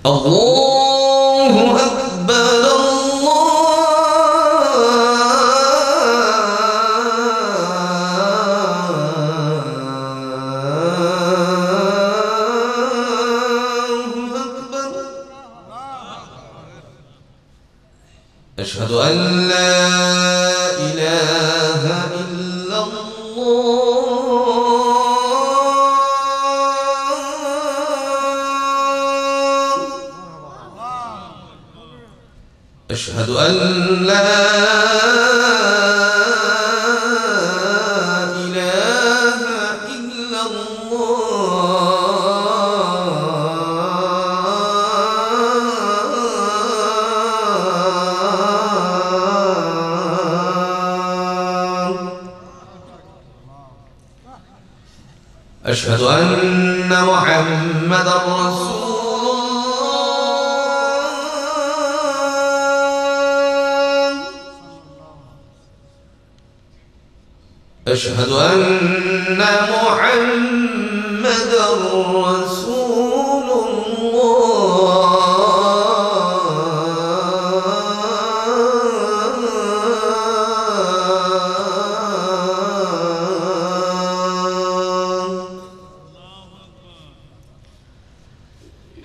আল্লাহু আকবার أشهد أن لا إله إلا الله أشهد أن لا إله إلا أشهد أن محمدا رسول الله أشهد أن محمدا رسول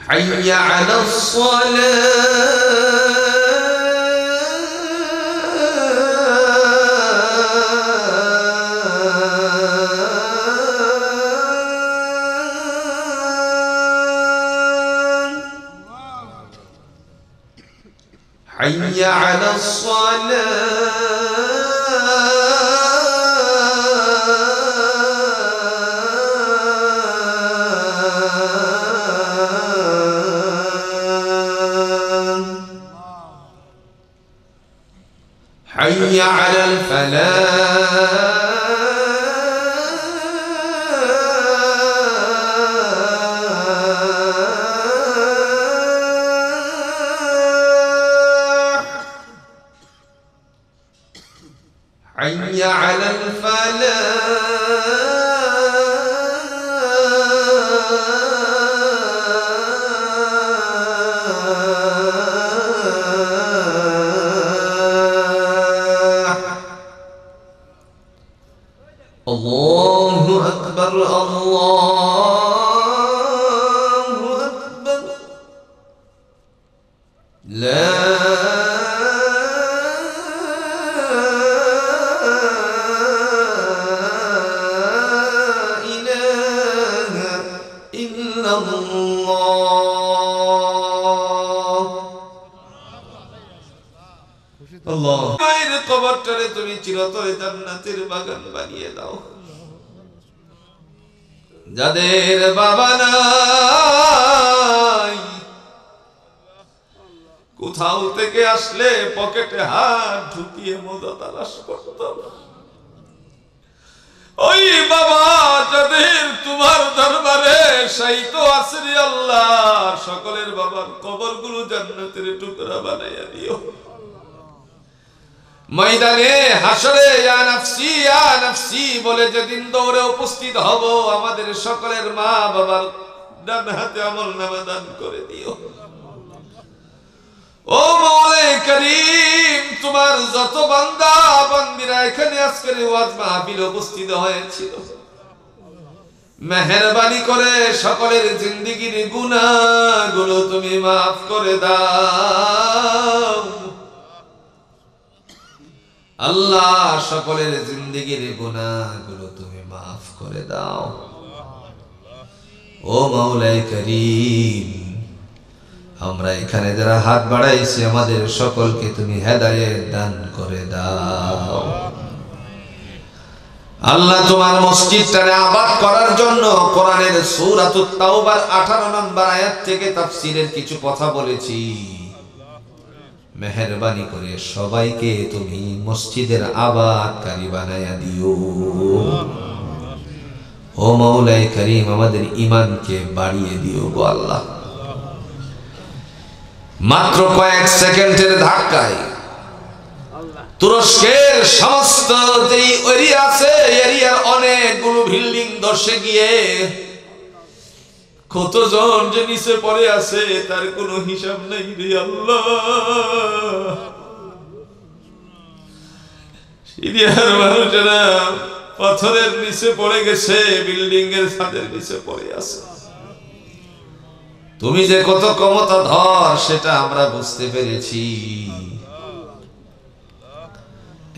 حي على الصلاة حي على حي على الفلاح حي على الفلاح الله أكبر الله أكبر لا إله إلا الله الله মায়ের কবরটারে তুমি চিরতরে জান্নাতের বাগান বানিয়ে দাও যাদের বাবা নাই কোথাও থেকে আসলে পকেটে হাত ঢুকিয়ে মজা তালাশ করতাম ওই বাবা যাদের তোমার দরবারে শায়িত আছে রে আল্লাহ সকলের বাবার কবরগুলো জান্নাতের টুকরা বানাইয়া দিও ময়দানে হাসরে ইয়া নাফসি বলে যেদিন দৌড়ে উপস্থিত হব আমাদের সকলের মা বাবার ডান হাতে আমলনামা দান করে দিও ও মাওলাই করিম তোমার যত বান্দা বান্দিরা এখানে আজকের ওয়াজ মাহফিলে উপস্থিত হয়েছিল মেহেরবানি করে সকলের জিন্দেগীর গুনাহগুলো তুমি maaf করে দাও আল্লাহ সকলের জিন্দেগীর গুনাহগুলো তুমি maaf করে দাও ও মাওলাই করিম আমরা এখানে যারা হাত বাড়াইছি আমাদের সকলকে তুমি হেদায়েত দান করে দাও আল্লাহ তোমার মসজিদটারে আবাদ করার জন্য কোরআনের সূরাতুত তাওবার 18 নম্বর আয়াত থেকে তাফসীরের কিছু কথা বলেছি মেহেরবানি করে সবাইকে তুমি মসজিদের আবাদকারী বানায়া দিও ও মাওলাই করিম আমাদের ঈমানকে বাড়িয়ে দিও গো আল্লাহ মাত্র কয়েক সেকেন্ডের ধাক্কায় তুরস্কের সমস্ত যে এরিয়া আছে এরিয়ার অনেকগুলো বিল্ডিং ধসে গিয়ে কতজন যে নিচে পড়ে আছে তার কোনো হিসাব নাই রে আল্লাহ। সিরিয়ার মানুষেরা পাথরের নিচে পড়ে গেছে, বিল্ডিং এর ছাদের নিচে পড়ে আছে। তুমি যে কত ক্ষমতাধর সেটা আমরা বুঝতে পেরেছি।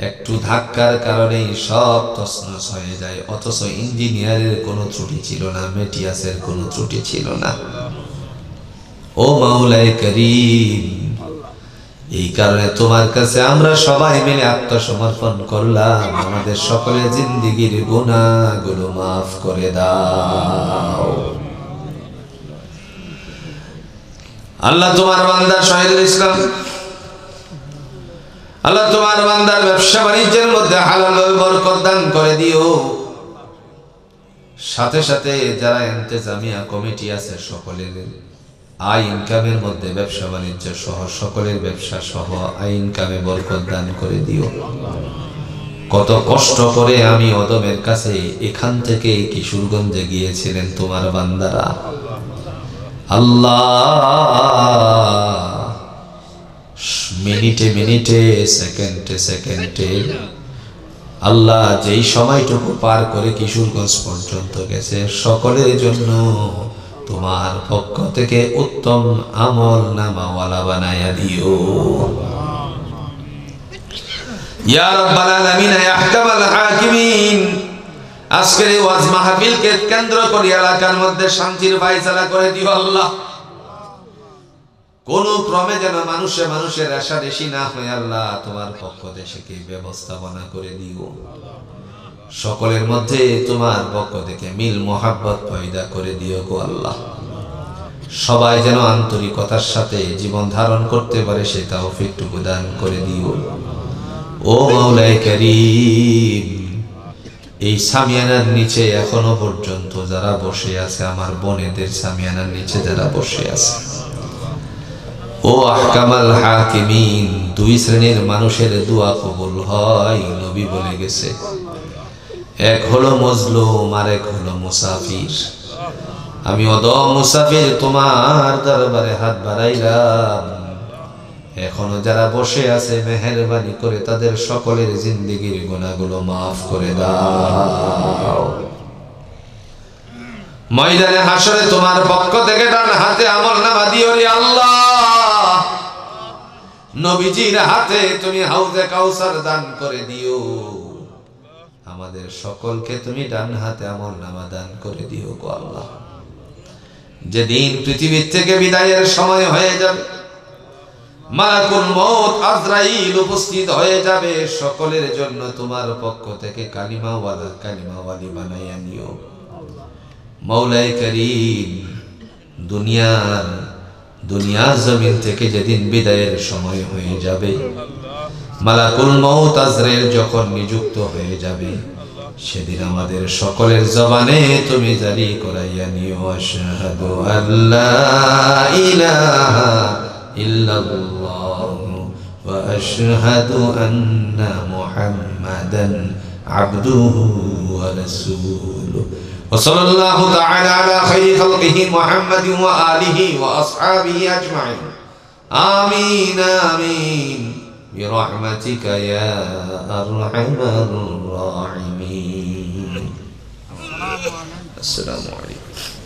একটু ধাক্কার কারণেই সব তছনছ হয়ে যায়, অথচ ইঞ্জিনিয়ারের কোনো ত্রুটি ছিল না, মেটিয়াসের কোনো ত্রুটি ছিল না। ও মাওলায়ে করিম, এই কারণে তোমার কাছে আমরা সবাই মিলে আত্মসমর্পণ করলাম, আমাদের সকলের জিন্দেগীর গুনাহগুলো মাফ করে দাও। আল্লাহ তোমার বান্দা শহীদুল ইসলাম, আল্লাহ তোমার বান্দার ব্যবসা বাণিজ্যের মধ্যে হালাল বরকত দান করে দিও। সাথে সাথে যারা ইন্তেজামিয়া কমিটি আছে সকলের আয় ইনকামের মধ্যে ব্যবসা বাণিজ্য সহ সকলের ব্যবসা সহ আয় ইনকামে বরকত দান করে দিও। কত কষ্ট করে আমি অদমের কাছে এখান থেকে কিশোরগঞ্জে গিয়েছিলেন তোমার বান্দারা। আল্লাহ মিনিটে মিনিটে সেকেন্ডে সেকেন্ডে আল্লাহ যেই সময়টুকু পার করে কিশোরগঞ্জ পর্যন্ত গেছে সকলের জন্য তোমার পক্ষ থেকে উত্তম আমল নামাওয়ালা বানায়া দিও ইয়া রাব্বাল আলামিন ইয়া আহকামাল হাকিমিন। আজকের ওয়াজ মাহফিলকে কেন্দ্র করে এলাকার মধ্যে শান্তির ফায়সালা করে দিও আল্লাহ। কোন ক্রমে যেন মানুষের রেশারেশি না হয় আল্লাহ, তোমার পক্ষ থেকে ব্যবস্থাপনা করে দিও। সকলের মধ্যে তোমার পক্ষ থেকে মিল মোহাব্বত পয়দা করে দিও গো আল্লাহ। সবাই যেন আন্তরিকতার সাথে জীবন ধারণ করতে পারে সে তৌফিকটুকু দান করে দিও। ও মাওলায়ে কারীম, এই সামিয়ানার নিচে এখনো পর্যন্ত যারা বসে আছে, আমার বোনেদের সামিয়ানার নিচে যারা বসে আছে, ও আহকামাল হাকিমিন, দুই শ্রেণীর মানুষের দোয়া কবুল হয় নবী বলে গেছে। এক হলো মজলুম আর এক হলো মুসাফির। আমি অদম মুসাফির তোমার দরবারে হাত বাড়াইলাম, এখনো যারা বসে আছে মেহেরবানি করে তাদের সকলের জিন্দেগীর গুনাহগুলো মাফ করে দাও। ময়দানে হাসরে তোমার পক্ষ থেকে ডান হাতে আমলনামা দিও রে আল্লাহ। নবীজির হাতে তুমি হাউজে কাউসার দান করে দিও। আমাদের সকলকে তুমি ডান হাতে আমলনামা দান করে দিও গো আল্লাহ। যেদিন পৃথিবীর থেকে বিদায়ের সময় হয়ে যাবে, মালাকুল মউত আজরাইল উপস্থিত হয়ে যাবে, সকলের জন্য তোমার পক্ষ থেকে কালিমাওয়ালি বানাইয়া নিও মাওলায়ে কারীম। দুনিয়ার জমিন থেকে যেদিন বিদায়ের সময় হয়ে যাবে, মালাকুল মউত আজরাইল যখন নিযুক্ত হয়ে যাবে, সেদিন আমাদের সকলের জবানে তুমি জারি করাইয়া নিও আশহাদু আল্লা ইলাহা ইল্লাল্লাহ ওয়া আশহাদু আন্না মুহাম্মাদান আবদুহু ওয়া রাসূলুহু ওয়া সাল্লাল্লাহু তাআলা আলা খায়রি খালকিহি মুহাম্মাদিন ওয়া আলিহি ওয়া আসহাবিহি আজমাইন। আমিন আমিন বিরহমাতিকা ইয়া আরহামার রাহিমিন। আসসালামু আলাইকুম।